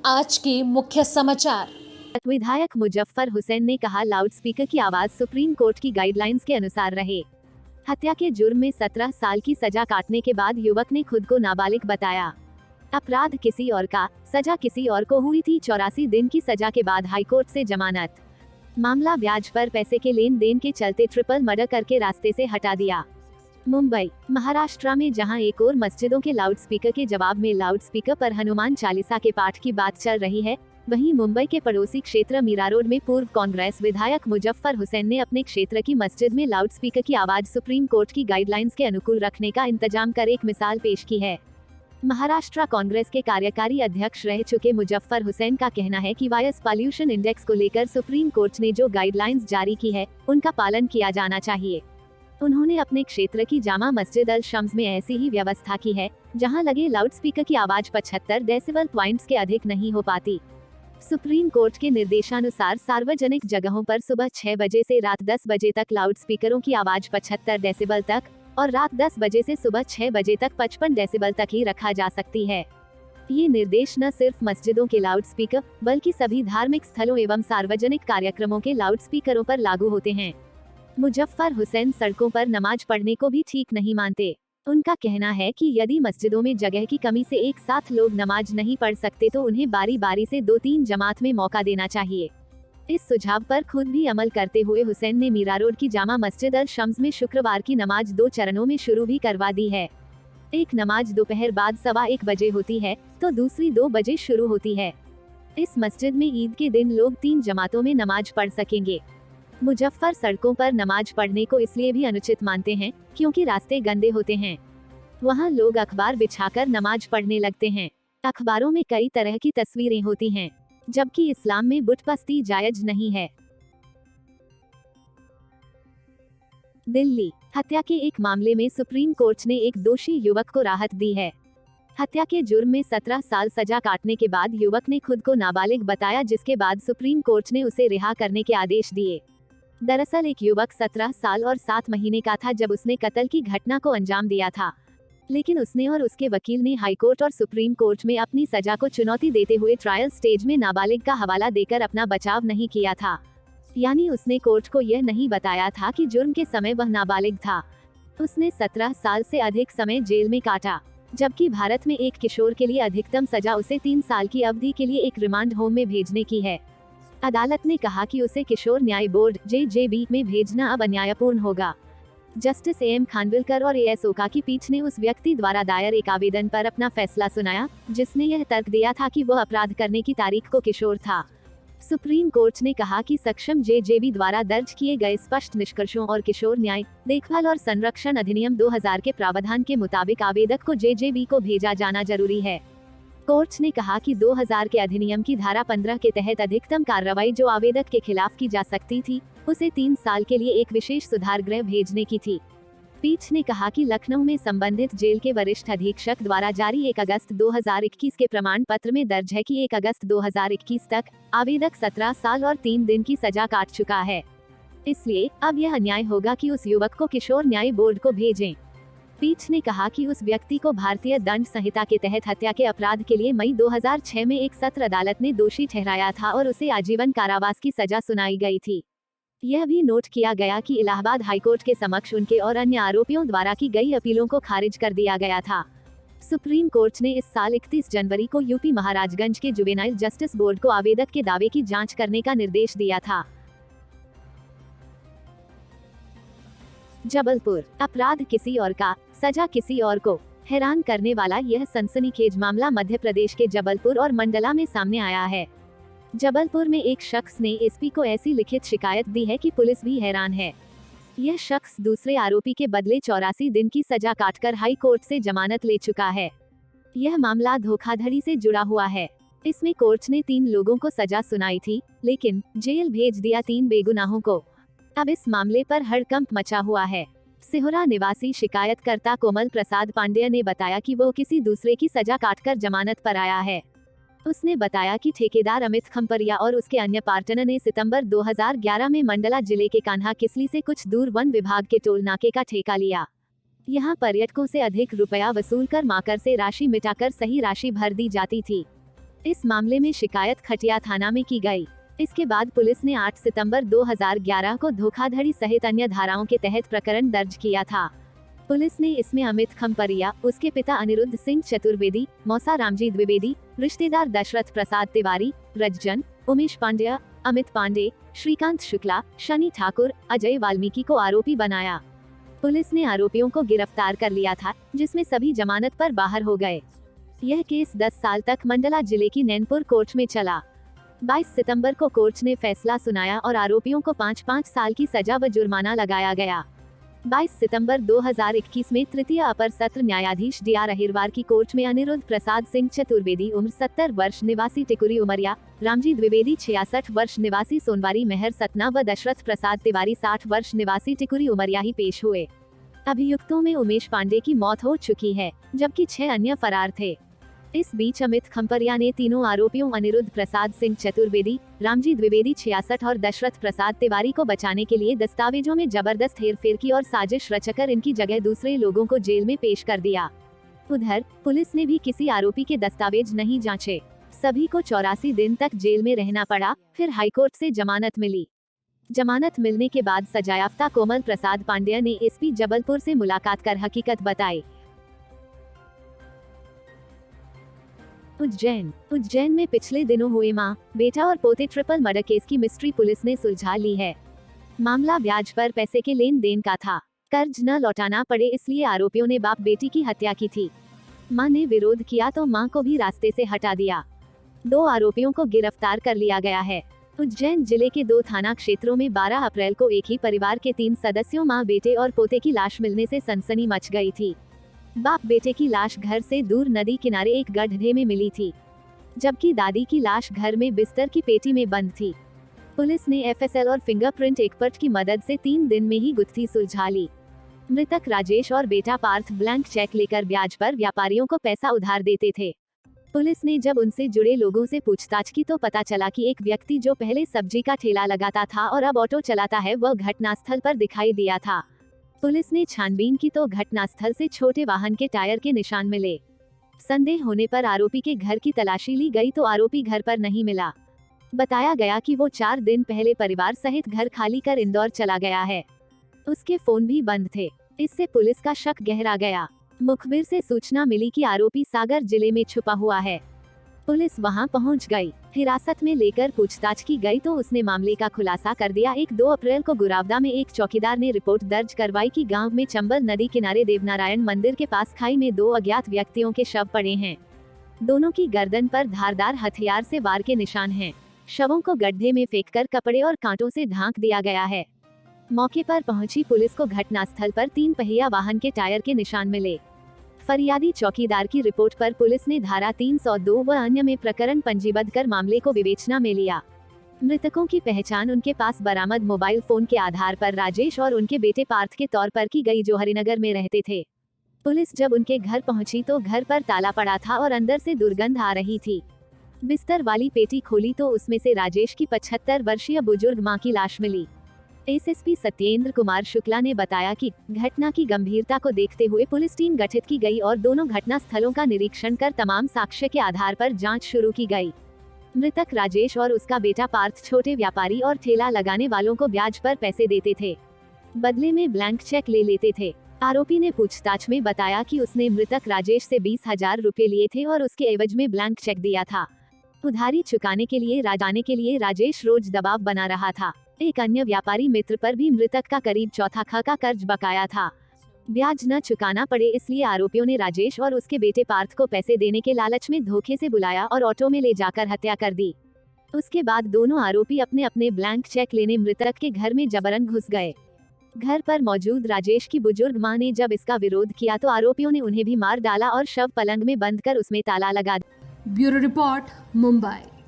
आज के मुख्य समाचार। विधायक मुजफ्फर हुसैन ने कहा, लाउडस्पीकर की आवाज सुप्रीम कोर्ट की गाइडलाइंस के अनुसार रहे। हत्या के जुर्म में 17 साल की सजा काटने के बाद युवक ने खुद को नाबालिग बताया। अपराध किसी और का, सजा किसी और को हुई थी। 84 दिन की सजा के बाद हाईकोर्ट से जमानत। मामला ब्याज पर पैसे के लेन देन के चलते ट्रिपल मर्डर करके रास्ते से हटा दिया। मुंबई, महाराष्ट्र में जहां एक और मस्जिदों के लाउडस्पीकर के जवाब में लाउडस्पीकर पर हनुमान चालीसा के पाठ की बात चल रही है, वहीं मुंबई के पड़ोसी क्षेत्र मीरा रोड में पूर्व कांग्रेस विधायक मुजफ्फर हुसैन ने अपने क्षेत्र की मस्जिद में लाउडस्पीकर की आवाज सुप्रीम कोर्ट की गाइडलाइंस के अनुकूल रखने का इंतजाम कर एक मिसाल पेश की है। महाराष्ट्र कांग्रेस के कार्यकारी अध्यक्ष रह चुके मुजफ्फर हुसैन का कहना है कि वायस पॉल्यूशन इंडेक्स को लेकर सुप्रीम कोर्ट ने जो गाइडलाइंस जारी की है, उनका पालन किया जाना चाहिए। उन्होंने अपने क्षेत्र की जामा मस्जिद अल शम्स में ऐसी ही व्यवस्था की है, जहां लगे लाउडस्पीकर की आवाज 75 डेसिबल पॉइंट्स के अधिक नहीं हो पाती। सुप्रीम कोर्ट के निर्देशानुसार सार्वजनिक जगहों पर सुबह 6 बजे से रात 10 बजे तक लाउडस्पीकरों की आवाज 75 डेसिबल तक और रात 10 बजे से सुबह 6 बजे तक 55 डेसिबल तक ही रखा जा सकती है। ये निर्देश न सिर्फ मस्जिदों के लाउडस्पीकर बल्कि सभी धार्मिक स्थलों एवं सार्वजनिक कार्यक्रमों के लाउडस्पीकरों पर लागू होते हैं। मुजफ्फर हुसैन सड़कों पर नमाज पढ़ने को भी ठीक नहीं मानते। उनका कहना है कि यदि मस्जिदों में जगह की कमी से एक साथ लोग नमाज नहीं पढ़ सकते तो उन्हें बारी बारी से 2-3 जमात में मौका देना चाहिए। इस सुझाव पर खुद भी अमल करते हुए हुसैन ने मीरा रोड की जामा मस्जिद अल शम्स में शुक्रवार की नमाज 2 चरणों में शुरू भी करवा दी है। एक नमाज दोपहर बाद 1:15 बजे होती है तो दूसरी 2 बजे शुरू होती है। इस मस्जिद में ईद के दिन लोग 3 जमातों में नमाज पढ़ सकेंगे। मुजफ्फर सड़कों पर नमाज पढ़ने को इसलिए भी अनुचित मानते हैं क्योंकि रास्ते गंदे होते हैं। वहां लोग अखबार बिछाकर नमाज पढ़ने लगते हैं। अखबारों में कई तरह की तस्वीरें होती हैं, जबकि इस्लाम में बुतपरस्ती जायज नहीं है। दिल्ली, हत्या के एक मामले में सुप्रीम कोर्ट ने एक दोषी युवक को राहत दी है। हत्या के जुर्म में 17 साल सजा काटने के बाद युवक ने खुद को नाबालिग बताया, जिसके बाद सुप्रीम कोर्ट ने उसे रिहा करने के आदेश दिए। दरअसल एक युवक 17 साल और 7 महीने का था जब उसने कत्ल की घटना को अंजाम दिया था, लेकिन उसने और उसके वकील ने हाईकोर्ट और सुप्रीम कोर्ट में अपनी सजा को चुनौती देते हुए ट्रायल स्टेज में नाबालिग का हवाला देकर अपना बचाव नहीं किया था। यानी उसने कोर्ट को यह नहीं बताया था कि जुर्म के समय वह नाबालिग था। उसने 17 साल से अधिक समय जेल में काटा, जबकि भारत में एक किशोर के लिए अधिकतम सजा उसे 3 साल की अवधि के लिए एक रिमांड होम में भेजने की है। अदालत ने कहा कि उसे किशोर न्याय बोर्ड (JJB) में भेजना अब अन्यायपूर्ण होगा। जस्टिस AM खानविलकर और AS ओका की पीठ ने उस व्यक्ति द्वारा दायर एक आवेदन पर अपना फैसला सुनाया, जिसने यह तर्क दिया था कि वह अपराध करने की तारीख को किशोर था। सुप्रीम कोर्ट ने कहा कि सक्षम JJB द्वारा दर्ज किए गए स्पष्ट निष्कर्षों और किशोर न्याय, देखभाल और संरक्षण अधिनियम 2000 के प्रावधान के मुताबिक आवेदक को JJB को भेजा जाना जरूरी है। कोर्ट ने कहा कि 2000 के अधिनियम की धारा 15 के तहत अधिकतम कार्रवाई जो आवेदक के खिलाफ की जा सकती थी, उसे 3 साल के लिए एक विशेष सुधार गृह भेजने की थी। पीठ ने कहा कि लखनऊ में संबंधित जेल के वरिष्ठ अधीक्षक द्वारा जारी 1 अगस्त 2021 के प्रमाण पत्र में दर्ज है कि 1 अगस्त 2021 तक आवेदक 17 साल और 3 दिन की सजा काट चुका है। इसलिए अब यह अन्याय होगा कि उस युवक को किशोर न्याय बोर्ड को भेजें। पीठ ने कहा कि उस व्यक्ति को भारतीय दंड संहिता के तहत हत्या के अपराध के लिए मई 2006 में एक सत्र अदालत ने दोषी ठहराया था और उसे आजीवन कारावास की सजा सुनाई गई थी। यह भी नोट किया गया कि इलाहाबाद हाईकोर्ट के समक्ष उनके और अन्य आरोपियों द्वारा की गई अपीलों को खारिज कर दिया गया था। सुप्रीम कोर्ट ने इस साल 31 जनवरी को यूपी महाराजगंज के जुवेनाइल जस्टिस बोर्ड को आवेदक के दावे की जांच करने का निर्देश दिया था। जबलपुर, अपराध किसी और का, सजा किसी और को। हैरान करने वाला यह सनसनीखेज मामला मध्य प्रदेश के जबलपुर और मंडला में सामने आया है। जबलपुर में एक शख्स ने एसपी को ऐसी लिखित शिकायत दी है कि पुलिस भी हैरान है। यह शख्स दूसरे आरोपी के बदले 84 दिन की सजा काटकर हाई कोर्ट से जमानत ले चुका है। यह मामला धोखाधड़ी से जुड़ा हुआ है। इसमें कोर्ट ने 3 लोगों को सजा सुनाई थी, लेकिन जेल भेज दिया 3 बेगुनाहों को। अब इस मामले पर हड़कंप मचा हुआ है। सिहोरा निवासी शिकायतकर्ता कोमल प्रसाद पांडेय ने बताया कि वो किसी दूसरे की सजा काटकर जमानत पर आया है। उसने बताया कि ठेकेदार अमित खम्परिया और उसके अन्य पार्टनर ने सितंबर 2011 में मंडला जिले के कान्हा किसली से कुछ दूर वन विभाग के टोल नाके का ठेका लिया। यहाँ पर्यटकों से अधिक रुपया वसूल कर माकर से राशि मिटाकर सही राशि भर दी जाती थी। इस मामले में शिकायत खटिया थाना में की गई। इसके बाद पुलिस ने 8 सितंबर 2011 को धोखाधड़ी सहित अन्य धाराओं के तहत प्रकरण दर्ज किया था। पुलिस ने इसमें अमित खम्परिया, उसके पिता अनिरुद्ध सिंह चतुर्वेदी, मौसा रामजी द्विवेदी, रिश्तेदार दशरथ प्रसाद तिवारी, रजजन, उमेश पांड्या, अमित पांडे, श्रीकांत शुक्ला, शनि ठाकुर, अजय वाल्मीकि को आरोपी बनाया। पुलिस ने आरोपियों को गिरफ्तार कर लिया था, जिसमें सभी जमानत पर बाहर हो गए। यह केस 10 साल तक मंडला जिले की नैनपुर कोर्ट में चला। 22 सितंबर को कोर्ट ने फैसला सुनाया और आरोपियों को 5-5 साल की सजा व जुर्माना लगाया गया। 22 सितंबर 2021 में तृतीय अपर सत्र न्यायाधीश डी आर अहिरवार की कोर्ट में अनिरुद्ध प्रसाद सिंह चतुर्वेदी उम्र 70 वर्ष निवासी टिकुरी उमरिया, रामजी द्विवेदी 66 वर्ष निवासी सोनवारी मेहर सतना व दशरथ प्रसाद तिवारी 60 वर्ष निवासी टिकुरी उमरिया ही पेश हुए। अभियुक्तों में उमेश पांडे की मौत हो चुकी है, जबकि 6 अन्य फरार थे। इस बीच अमित खम्परिया ने तीनों आरोपियों अनिरुद्ध प्रसाद सिंह चतुर्वेदी, रामजी द्विवेदी 66 और दशरथ प्रसाद तिवारी को बचाने के लिए दस्तावेजों में जबरदस्त हेरफेर की और साजिश रचकर इनकी जगह दूसरे लोगों को जेल में पेश कर दिया। उधर पुलिस ने भी किसी आरोपी के दस्तावेज नहीं जांचे। सभी को 84 दिन तक जेल में रहना पड़ा, फिर हाईकोर्ट से जमानत मिली। जमानत मिलने के बाद सजायाफ्ता कोमल प्रसाद पांड्या ने एसपी जबलपुर से मुलाकात कर हकीकत बताई। उज्जैन में पिछले दिनों हुए मां, बेटा और पोते ट्रिपल मर्डर केस की मिस्ट्री पुलिस ने सुलझा ली है। मामला ब्याज पर पैसे के लेन देन का था। कर्ज न लौटाना पड़े इसलिए आरोपियों ने बाप बेटी की हत्या की थी। मां ने विरोध किया तो मां को भी रास्ते से हटा दिया। 2 आरोपियों को गिरफ्तार कर लिया गया है। उज्जैन जिले के 2 थाना क्षेत्रों में 12 अप्रैल को एक ही परिवार के 3 सदस्यों मां, बेटे और पोते की लाश मिलने से सनसनी मच गई थी। बाप बेटे की लाश घर से दूर नदी किनारे एक गड्ढे में मिली थी, जबकि दादी की लाश घर में बिस्तर की पेटी में बंद थी। पुलिस ने एफएसएल और फिंगरप्रिंट एक्सपर्ट की मदद से 3 दिन में ही गुत्थी सुलझा ली। मृतक राजेश और बेटा पार्थ ब्लैंक चेक लेकर ब्याज पर व्यापारियों को पैसा उधार देते थे। पुलिस ने जब उनसे जुड़े लोगों से पूछताछ की तो पता चला कि एक व्यक्ति जो पहले सब्जी का ठेला लगाता था और अब ऑटो चलाता है, वह घटनास्थल पर दिखाई दिया था। पुलिस ने छानबीन की तो घटनास्थल से छोटे वाहन के टायर के निशान मिले। संदेह होने पर आरोपी के घर की तलाशी ली गई तो आरोपी घर पर नहीं मिला। बताया गया कि वो 4 दिन पहले परिवार सहित घर खाली कर इंदौर चला गया है। उसके फोन भी बंद थे। इससे पुलिस का शक गहरा गया। मुखबिर से सूचना मिली कि आरोपी सागर जिले में छुपा हुआ है। पुलिस वहां पहुंच गई। हिरासत में लेकर पूछताछ की गई तो उसने मामले का खुलासा कर दिया। 2 अप्रैल को गुरावदा में एक चौकीदार ने रिपोर्ट दर्ज करवाई कि गांव में चंबल नदी किनारे देवनारायण मंदिर के पास खाई में 2 अज्ञात व्यक्तियों के शव पड़े हैं। दोनों की गर्दन पर धारदार हथियार से वार के निशान हैं। शवों को गड्ढे में फेंककर कपड़े और कांटों से ढांक दिया गया है। मौके पर पहुंची पुलिस को घटनास्थल पर 3 पहिया वाहन के टायर के निशान मिले। फरियादी चौकीदार की रिपोर्ट पर पुलिस ने धारा 302 व अन्य में प्रकरण पंजीबद्ध कर मामले को विवेचना में लिया। मृतकों की पहचान उनके पास बरामद मोबाइल फोन के आधार पर राजेश और उनके बेटे पार्थ के तौर पर की गई, जो हरिनगर में रहते थे। पुलिस जब उनके घर पहुंची तो घर पर ताला पड़ा था और अंदर से दुर्गंध आ रही थी। बिस्तर वाली पेटी खोली तो उसमें से राजेश की 75 वर्षीय बुजुर्ग मां की लाश मिली। एसएसपी सत्येंद्र कुमार शुक्ला ने बताया कि घटना की गंभीरता को देखते हुए पुलिस टीम गठित की गई और दोनों घटना स्थलों का निरीक्षण कर तमाम साक्ष्य के आधार पर जांच शुरू की गई। मृतक राजेश और उसका बेटा पार्थ छोटे व्यापारी और ठेला लगाने वालों को ब्याज पर पैसे देते थे, बदले में ब्लैंक चेक ले लेते थे। आरोपी ने पूछताछ में बताया कि उसने मृतक राजेश से 20,000 रुपए लिए थे और उसके एवज में ब्लैंक चेक दिया था। उधारी चुकाने के लिए राजेश रोज दबाव बना रहा था। एक अन्य व्यापारी मित्र पर भी मृतक का करीब चौथा ख का कर्ज बकाया था। ब्याज न चुकाना पड़े इसलिए आरोपियों ने राजेश और उसके बेटे पार्थ को पैसे देने के लालच में धोखे से बुलाया और ऑटो में ले जाकर हत्या कर दी। उसके बाद दोनों आरोपी अपने अपने ब्लैंक चेक लेने मृतक के घर में जबरन घुस गए। घर पर मौजूद राजेश की बुजुर्ग मां ने जब इसका विरोध किया तो आरोपियों ने उन्हें भी मार डाला और शव पलंग में बंद कर उसमें ताला लगा दिया। Bureau report, Mumbai.